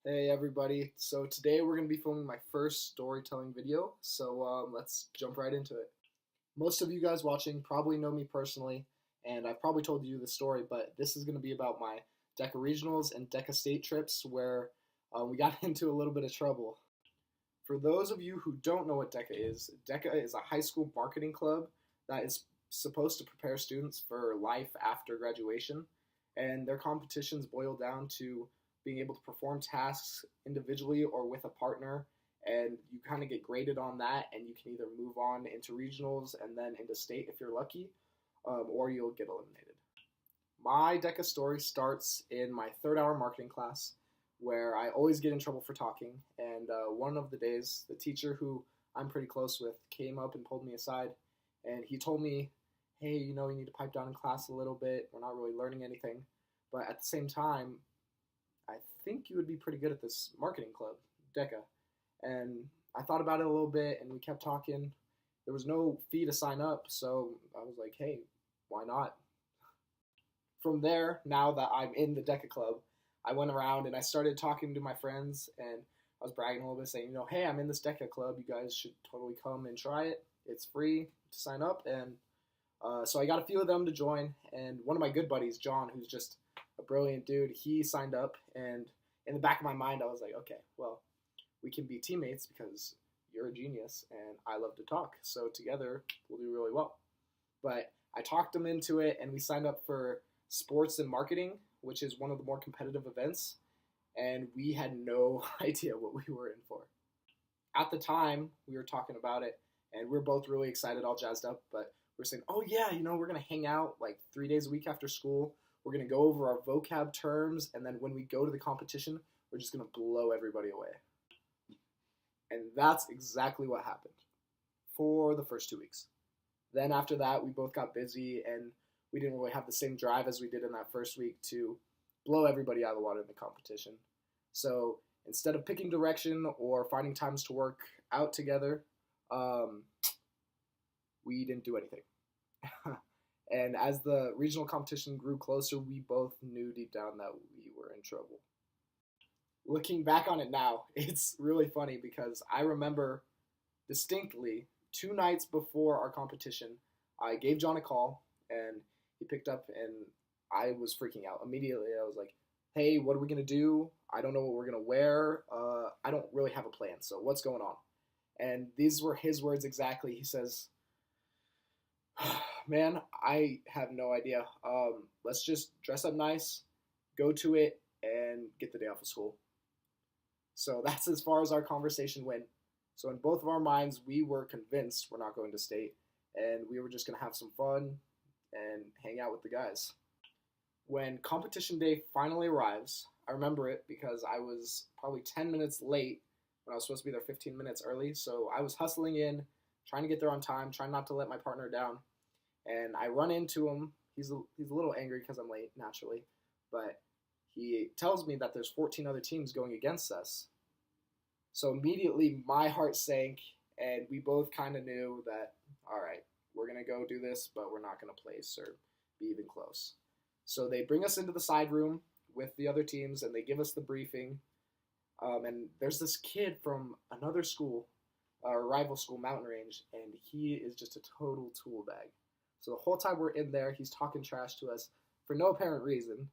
Hey everybody, so today we're going to be filming my first storytelling video, so let's jump right into it. Most of you guys watching probably know me personally, and I've probably told you the story, but this is going to be about my Deca Regionals and Deca State trips where we got into a little bit of trouble. For those of you who don't know what Deca is a high school marketing club that is supposed to prepare students for life after graduation, and their competitions boil down to being able to perform tasks individually or with a partner, and you kind of get graded on that, and you can either move on into regionals and then into state if you're lucky, or you'll get eliminated. My Deca story starts in my third hour marketing class where I always get in trouble for talking. And one of the days, the teacher who I'm pretty close with came up and pulled me aside and he told me, hey, you need to pipe down in class a little bit. We're not really learning anything. But at the same time, I think you would be pretty good at this marketing club, Deca. And I thought about it a little bit and we kept talking. There was no fee to sign up, so I was like, hey, why not? From there, now that I'm in the Deca Club, I went around and I started talking to my friends and I was bragging a little bit, saying, hey, I'm in this Deca Club. You guys should totally come and try it. It's free to sign up. And so I got a few of them to join. And one of my good buddies, John, who's just a brilliant dude, he signed up. And in the back of my mind, I was like, okay, well, we can be teammates because you're a genius and I love to talk. So together, we'll do really well. But I talked him into it and we signed up for sports and marketing, which is one of the more competitive events, and we had no idea what we were in for. At the time, we were talking about it, and we were both really excited, all jazzed up, but we were saying, oh yeah, we're going to hang out like 3 days a week after school. We're going to go over our vocab terms, and then when we go to the competition, we're just going to blow everybody away. And that's exactly what happened for the first 2 weeks. Then after that, we both got busy, and we didn't really have the same drive as we did in that first week to blow everybody out of the water in the competition. So instead of picking direction or finding times to work out together, we didn't do anything. And as the regional competition grew closer, we both knew deep down that we were in trouble. Looking back on it now, it's really funny because I remember distinctly 2 nights before our competition, I gave John a call and he picked up and I was freaking out. Immediately I was like, hey, what are we going to do? I don't know what we're going to wear. I don't really have a plan, so what's going on? And these were his words exactly. He says, man, I have no idea. Let's just dress up nice, go to it, and get the day off of school. So that's as far as our conversation went. So in both of our minds, we were convinced we're not going to state, and we were just going to have some fun and hang out with the guys. When competition day finally arrives, I remember it because I was probably 10 minutes late when I was supposed to be there 15 minutes early. So I was hustling in, trying to get there on time, trying not to let my partner down. And I run into him. He's a little angry because I'm late, naturally. But he tells me that there's 14 other teams going against us. So immediately my heart sank, and we both kind of knew that, all right, we're going to go do this, but we're not going to place or be even close. So they bring us into the side room with the other teams, and they give us the briefing. And there's this kid from another school, a rival school, Mountain Range, and he is just a total tool bag. So the whole time we're in there, he's talking trash to us for no apparent reason,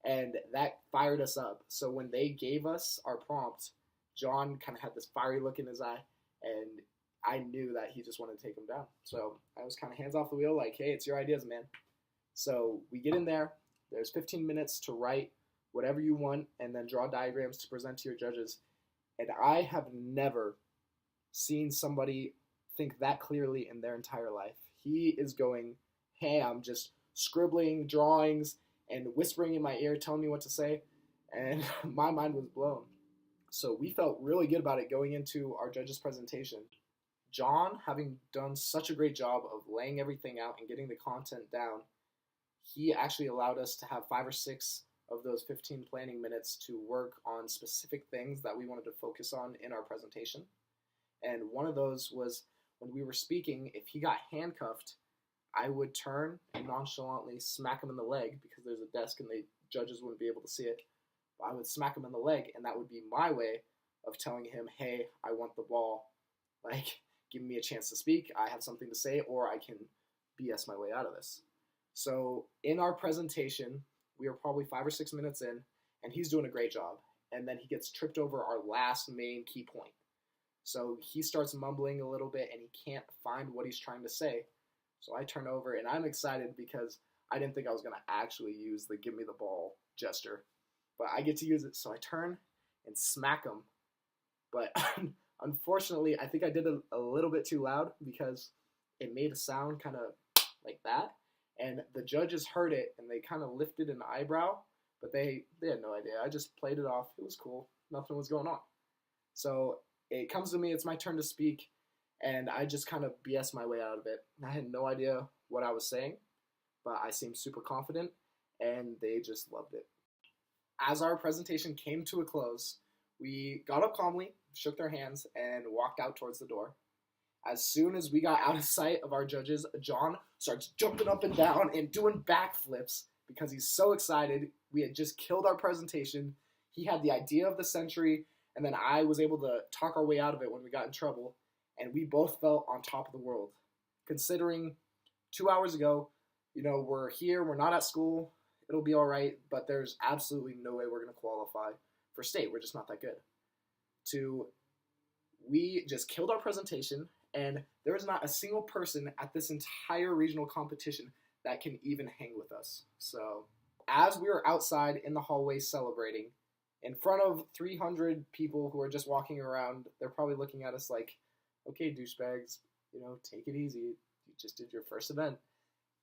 and that fired us up. So when they gave us our prompt, John kind of had this fiery look in his eye, and I knew that he just wanted to take him down. So I was kind of hands off the wheel, like, hey, it's your ideas, man. So we get in there. There's 15 minutes to write whatever you want and then draw diagrams to present to your judges. And I have never seen somebody think that clearly in their entire life. He is going ham, just scribbling drawings and whispering in my ear, telling me what to say. And my mind was blown. So we felt really good about it going into our judges' presentation. John, having done such a great job of laying everything out and getting the content down, he actually allowed us to have 5 or 6 of those 15 planning minutes to work on specific things that we wanted to focus on in our presentation. And one of those was when we were speaking, if he got handcuffed, I would turn and nonchalantly smack him in the leg because there's a desk and the judges wouldn't be able to see it. I would smack him in the leg, and that would be my way of telling him, hey, I want the ball. Like, give me a chance to speak. I have something to say, or I can BS my way out of this. So in our presentation, we were probably 5 or 6 minutes in, and he's doing a great job. And then he gets tripped over our last main key point. So he starts mumbling a little bit, and he can't find what he's trying to say. So I turn over, and I'm excited because I didn't think I was going to actually use the give me the ball gesture. But I get to use it, so I turn and smack him. But unfortunately, I think I did it a little bit too loud because it made a sound kind of like that. And the judges heard it, and they kind of lifted an eyebrow, but they had no idea. I just played it off. It was cool. Nothing was going on. So it comes to me. It's my turn to speak, and I just kind of BS my way out of it. I had no idea what I was saying, but I seemed super confident, and they just loved it. As our presentation came to a close, we got up calmly, shook their hands, and walked out towards the door. As soon as we got out of sight of our judges, John starts jumping up and down and doing backflips because he's so excited. We had just killed our presentation. He had the idea of the century, and then I was able to talk our way out of it when we got in trouble, and we both felt on top of the world. Considering 2 hours ago, we're here, we're not at school, it'll be all right, but there's absolutely no way we're going to qualify for state. We're just not that good. We just killed our presentation, and there is not a single person at this entire regional competition that can even hang with us. So as we were outside in the hallway celebrating, in front of 300 people who are just walking around, they're probably looking at us like, okay, douchebags, take it easy. You just did your first event.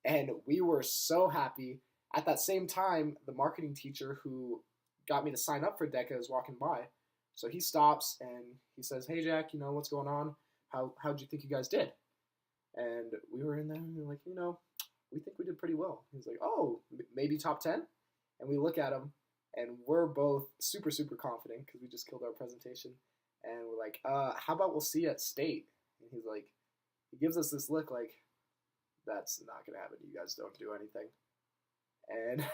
And we were so happy. At that same time, the marketing teacher who got me to sign up for Deca is walking by. So he stops and he says, hey, Jack, what's going on? How'd you think you guys did? And we were in there and we were like, we think we did pretty well. He's like, oh, maybe top 10? And we look at him, and we're both super, super confident because we just killed our presentation. And we're like, how about we'll see you at state? And he's like, he gives us this look like, that's not going to happen. You guys don't do anything. And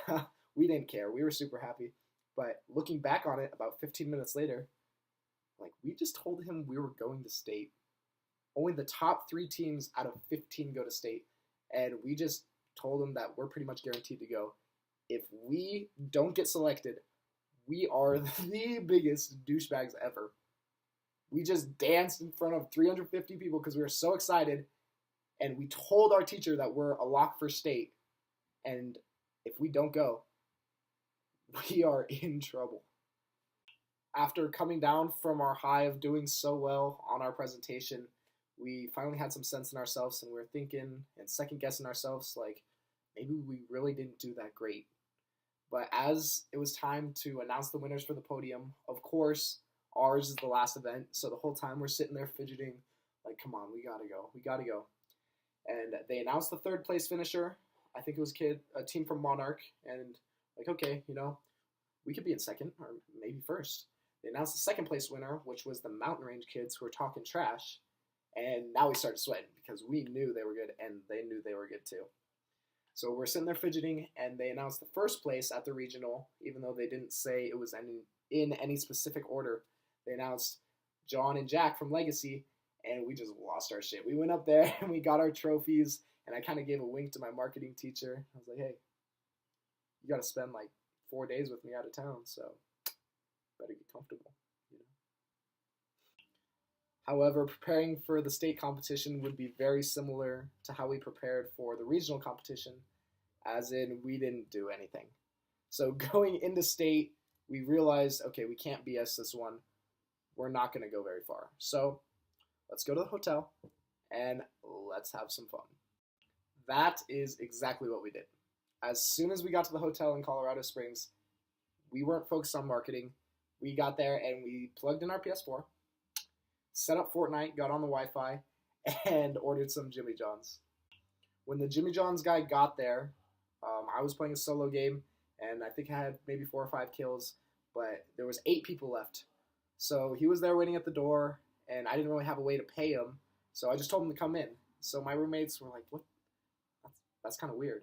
we didn't care. We were super happy. But looking back on it, about 15 minutes later, we just told him we were going to state. Only the top 3 teams out of 15 go to state. And we just told him that we're pretty much guaranteed to go. If we don't get selected, we are the biggest douchebags ever. We just danced in front of 350 people because we were so excited. And we told our teacher that we're a lock for state. And if we don't go, we are in trouble. After coming down from our high of doing so well on our presentation, we finally had some sense in ourselves, and we were thinking and second-guessing ourselves, like, maybe we really didn't do that great. But as it was time to announce the winners for the podium, of course, ours is the last event, so the whole time we're sitting there fidgeting, like, come on, we gotta go. And they announced the 3rd place finisher. I think it was a team from Monarch, and okay, we could be in 2nd or maybe 1st. They announced the 2nd place winner, which was the Mountain Range kids who were talking trash. And now we started sweating because we knew they were good and they knew they were good too. So we're sitting there fidgeting, and they announced the 1st place at the regional, even though they didn't say it was in any specific order. They announced John and Jack from Legacy, and we just lost our shit. We went up there and we got our trophies, and I kind of gave a wink to my marketing teacher. I was like, hey, you got to spend 4 days with me out of town, so better get comfortable. However, preparing for the state competition would be very similar to how we prepared for the regional competition, as in we didn't do anything. So going into state, we realized, okay, we can't BS this one. We're not going to go very far. So let's go to the hotel and let's have some fun. That is exactly what we did. As soon as we got to the hotel in Colorado Springs, we weren't focused on marketing. We got there and we plugged in our PS4, set up Fortnite, got on the Wi-Fi, and ordered some Jimmy John's. When the Jimmy John's guy got there, I was playing a solo game, and I think I had maybe 4 or 5 kills, but there was 8 people left. So he was there waiting at the door, and I didn't really have a way to pay him, so I just told him to come in. So my roommates were like, what? That's kind of weird.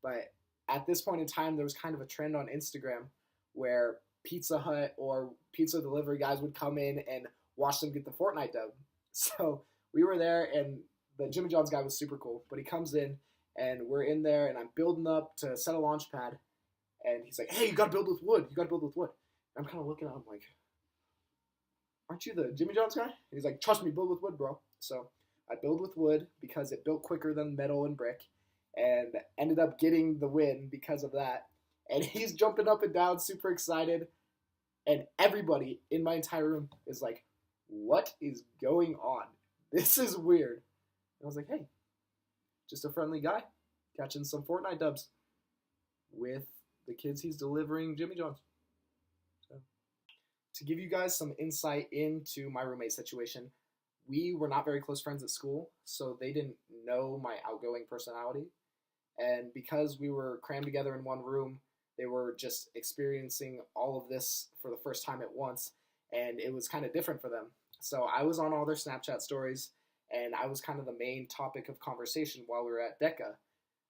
But at this point in time, there was kind of a trend on Instagram where Pizza Hut or pizza delivery guys would come in and watch them get the Fortnite dub. So we were there, and the Jimmy John's guy was super cool. But he comes in, and we're in there, and I'm building up to set a launch pad, and he's like, "Hey, you gotta build with wood. You gotta build with wood." And I'm kind of looking at him like, "Aren't you the Jimmy John's guy?" And he's like, "Trust me, build with wood, bro." So I build with wood because it built quicker than metal and brick, and ended up getting the win because of that. And he's jumping up and down, super excited. And everybody in my entire room is like, "What is going on? This is weird." And I was like, "Hey, just a friendly guy catching some Fortnite dubs with the kids he's delivering Jimmy John's." So, to give you guys some insight into my roommate situation, we were not very close friends at school, so they didn't know my outgoing personality. And because we were crammed together in one room, they were just experiencing all of this for the first time at once, and it was kind of different for them. So I was on all their Snapchat stories, and I was kind of the main topic of conversation while we were at Deca.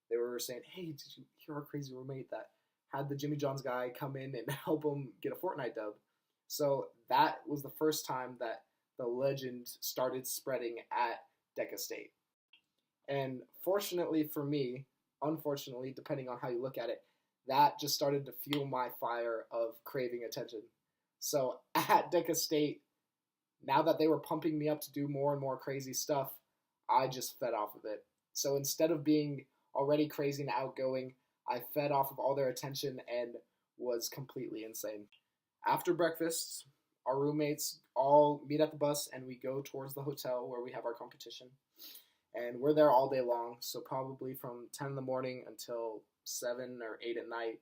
They were saying, "Hey, did you hear our crazy roommate that had the Jimmy John's guy come in and help him get a Fortnite dub?" So that was the first time that the legend started spreading at Deca State. And fortunately for me, unfortunately, depending on how you look at it, that just started to fuel my fire of craving attention. So at Deca State, now that they were pumping me up to do more and more crazy stuff, I just fed off of it. So instead of being already crazy and outgoing, I fed off of all their attention and was completely insane. After breakfast, our roommates all meet at the bus and we go towards the hotel where we have our competition. And we're there all day long, so probably from 10 in the morning until 7 or 8 at night.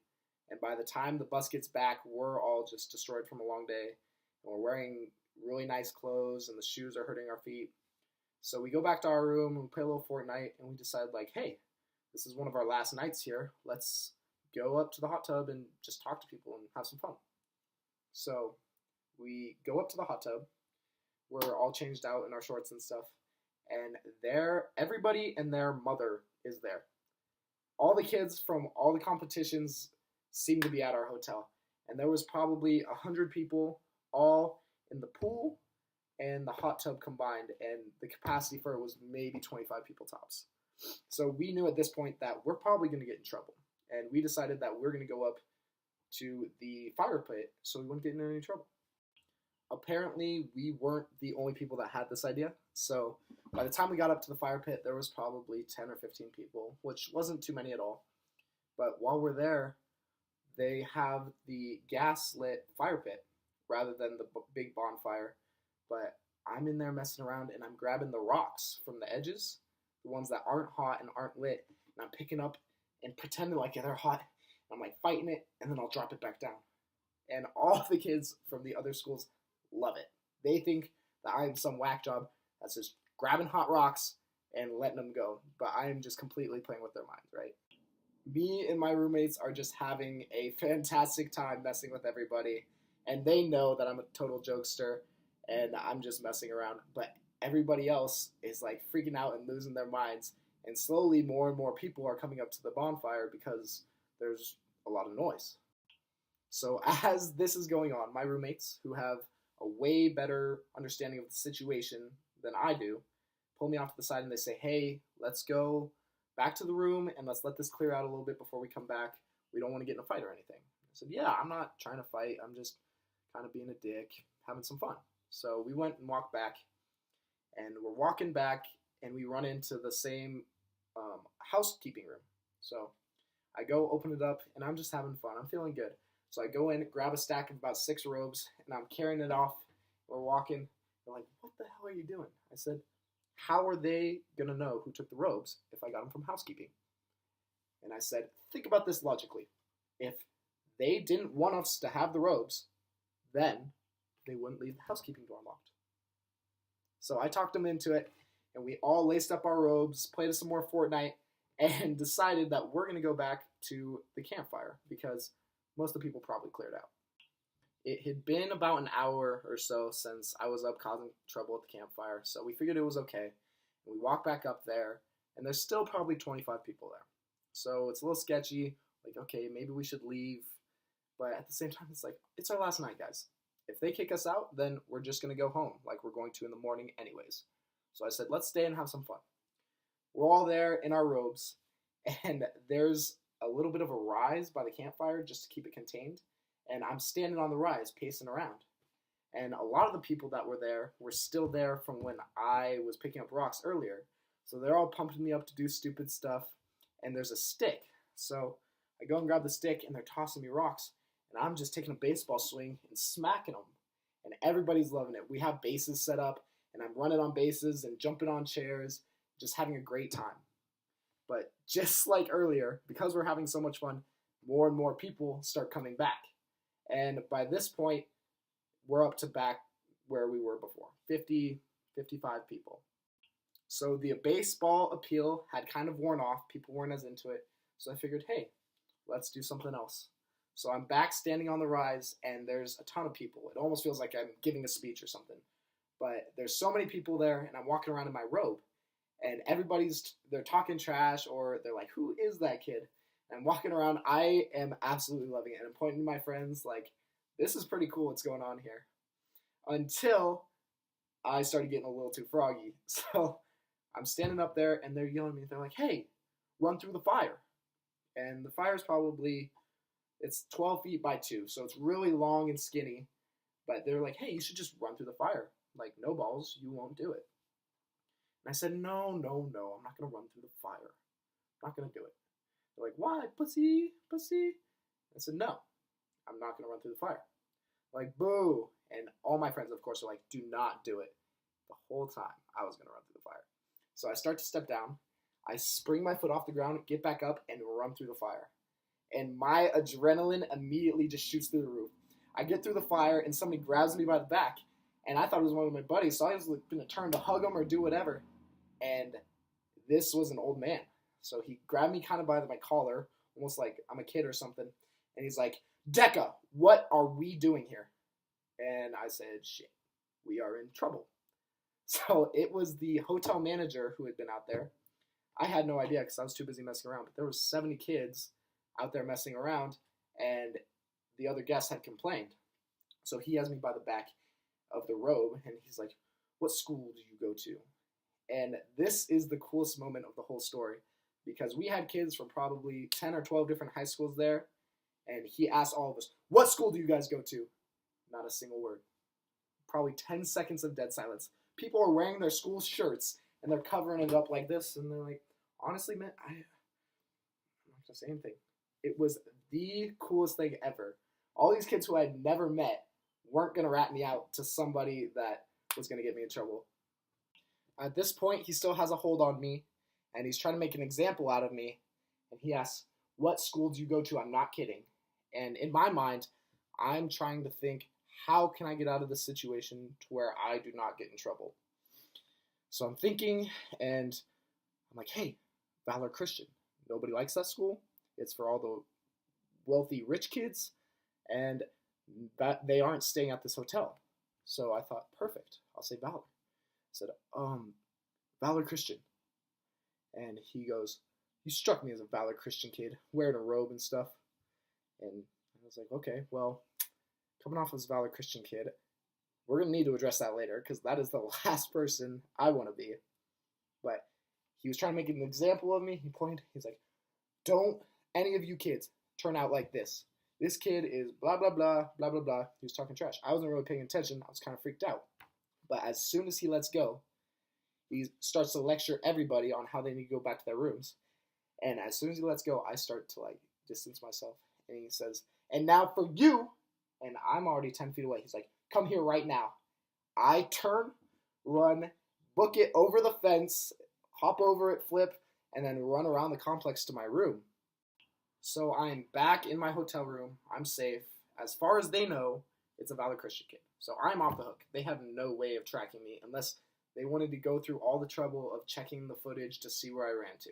And by the time the bus gets back, we're all just destroyed from a long day. And we're wearing really nice clothes, and the shoes are hurting our feet. So we go back to our room, and we play a little Fortnite, and we decide, like, hey, this is one of our last nights here. Let's go up to the hot tub and just talk to people and have some fun. So we go up to the hot tub. We're all changed out in our shorts and stuff. And there, everybody and their mother is there. All the kids from all the competitions seem to be at our hotel. And there was probably 100 people all in the pool and the hot tub combined. And the capacity for it was maybe 25 people tops. So we knew at this point that we're probably going to get in trouble. And we decided that we're going to go up to the fire pit so we wouldn't get in any trouble. Apparently, we weren't the only people that had this idea. So by the time we got up to the fire pit, there was probably 10 or 15 people, which wasn't too many at all. But while we're there, they have the gas-lit fire pit rather than the big bonfire. But I'm in there messing around, and I'm grabbing the rocks from the edges, the ones that aren't hot and aren't lit, and I'm picking up and pretending like they're hot. I'm like fighting it, and then I'll drop it back down. And all the kids from the other schools love it. They think that I am some whack job that's just grabbing hot rocks and letting them go. But I am just completely playing with their minds, right? Me and my roommates are just having a fantastic time messing with everybody. And they know that I'm a total jokester and I'm just messing around. But everybody else is like freaking out and losing their minds. And slowly more and more people are coming up to the bonfire because there's a lot of noise. So as this is going on, my roommates, who have a way better understanding of the situation than I do, pull me off to the side and they say, "Hey, let's go back to the room and let's let this clear out a little bit before we come back. We don't want to get in a fight or anything." I said, "Yeah, I'm not trying to fight. I'm just kind of being a dick, having some fun." So we went and walked back, and we're walking back and we run into the same housekeeping room. So I go open it up and I'm just having fun. I'm feeling good. So I go in, grab a stack of about 6 robes, and I'm carrying it off. We're walking. They're like, "What the hell are you doing?" I said, "How are they going to know who took the robes if I got them from housekeeping?" And I said, think about this logically. If they didn't want us to have the robes, then they wouldn't leave the housekeeping door unlocked. So I talked them into it, and we all laced up our robes, played some more Fortnite, and decided that we're going to go back to the campfire because most of the people probably cleared out. It had been about an hour or so since I was up causing trouble at the campfire, so we figured it was okay. And we walked back up there, and there's still probably 25 people there. So it's a little sketchy, like, okay, maybe we should leave. But at the same time, it's like, it's our last night, guys. If they kick us out, then we're just going to go home like we're going to in the morning anyways. So I said, let's stay and have some fun. We're all there in our robes, and there's a little bit of a rise by the campfire just to keep it contained. And I'm standing on the rise, pacing around. And a lot of the people that were there were still there from when I was picking up rocks earlier. So they're all pumping me up to do stupid stuff. And there's a stick. So I go and grab the stick, and they're tossing me rocks. And I'm just taking a baseball swing and smacking them. And everybody's loving it. We have bases set up, and I'm running on bases and jumping on chairs, just having a great time. But just like earlier, because we're having so much fun, more and more people start coming back. And by this point, we're up to back where we were before, 50, 55 people. So the baseball appeal had kind of worn off. People weren't as into it. So I figured, hey, let's do something else. So I'm back standing on the rise, and there's a ton of people. It almost feels like I'm giving a speech or something. But there's so many people there, and I'm walking around in my robe. And they're talking trash, or they're like, who is that kid? And I'm walking around. I am absolutely loving it. And I'm pointing to my friends like, this is pretty cool what's going on here. Until I started getting a little too froggy. So I'm standing up there, and they're yelling at me. They're like, hey, run through the fire. And the fire's probably, it's 12 feet by 2. So it's really long and skinny. But they're like, hey, you should just run through the fire. Like, no balls, you won't do it. And I said, no, I'm not going to run through the fire. I'm not going to do it. They're like, why, pussy? I said, no, I'm not going to run through the fire. Like, boo. And all my friends, of course, are like, do not do it. The whole time I was going to run through the fire. So I start to step down. I spring my foot off the ground, get back up, and run through the fire. And my adrenaline immediately just shoots through the roof. I get through the fire, and somebody grabs me by the back. And I thought it was one of my buddies, so I was going to turn to hug him or do whatever. And this was an old man. So he grabbed me kind of by my collar, almost like I'm a kid or something. And he's like, Deca, what are we doing here? And I said, shit, we are in trouble. So it was the hotel manager who had been out there. I had no idea because I was too busy messing around. But there was 70 kids out there messing around, and the other guests had complained. So he has me by the back of the robe, and he's like, what school do you go to? And this is the coolest moment of the whole story, because we had kids from probably 10 or 12 different high schools there, and he asked all of us, what school do you guys go to? Not a single word. Probably 10 seconds of dead silence. People are wearing their school shirts, and they're covering it up like this, and they're like, honestly, man, I'm not going to say anything. It was the coolest thing ever. All these kids who I had never met weren't going to rat me out to somebody that was going to get me in trouble. At this point, he still has a hold on me, and he's trying to make an example out of me, and he asks, what school do you go to? I'm not kidding. And in my mind, I'm trying to think, how can I get out of this situation to where I do not get in trouble? So I'm thinking, and I'm like, hey, Valor Christian. Nobody likes that school. It's for all the wealthy rich kids, and that they aren't staying at this hotel. So I thought, perfect, I'll say Valor. I said, Valor Christian. And he goes, you struck me as a Valor Christian kid, wearing a robe and stuff. And I was like, okay, well, coming off as a Valor Christian kid, we're going to need to address that later, because that is the last person I want to be. But he was trying to make an example of me. He pointed, he's like, don't any of you kids turn out like this. This kid is blah, blah, blah, blah, blah, blah. He was talking trash. I wasn't really paying attention. I was kind of freaked out. But as soon as he lets go, he starts to lecture everybody on how they need to go back to their rooms. And as soon as he lets go, I start to distance myself. And he says, and now for you. And I'm already 10 feet away. He's like, come here right now. I turn, run, book it over the fence, hop over it, flip, and then run around the complex to my room. So I'm back in my hotel room. I'm safe. As far as they know, it's a Valor Christian kid. So I'm off the hook. They have no way of tracking me unless they wanted to go through all the trouble of checking the footage to see where I ran to.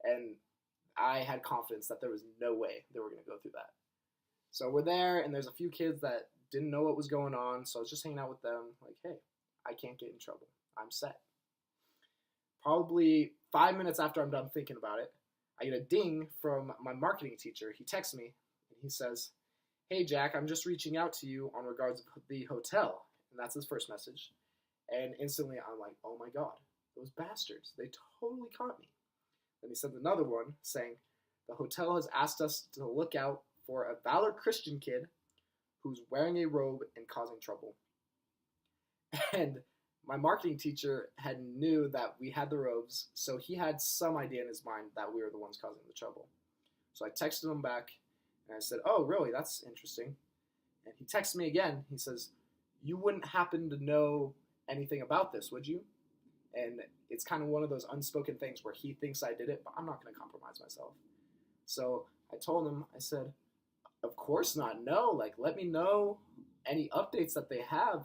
And I had confidence that there was no way they were going to go through that. So we're there, and there's a few kids that didn't know what was going on, so I was just hanging out with them, like, hey, I can't get in trouble. I'm set. Probably 5 minutes after I'm done thinking about it, I get a ding from my marketing teacher. He texts me, and he says, Hey Jack, I'm just reaching out to you on regards of the hotel. And that's his first message. And instantly I'm like, oh my god, those bastards, they totally caught me. Then he sends another one saying, the hotel has asked us to look out for a Valor Christian kid who's wearing a robe and causing trouble. And my marketing teacher had knew that we had the robes, so he had some idea in his mind that we were the ones causing the trouble. So I texted him back, and I said, oh, really? That's interesting. And he texted me again. He says, you wouldn't happen to know anything about this, would you? And it's kind of one of those unspoken things where he thinks I did it, but I'm not going to compromise myself. So I told him, I said, of course not, no. Like, let me know any updates that they have.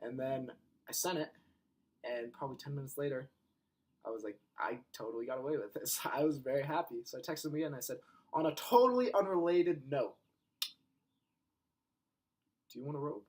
And then I sent it, and probably 10 minutes later, I was like, I totally got away with this. I was very happy. So I texted him again, and I said, on a totally unrelated note, do you want a robe?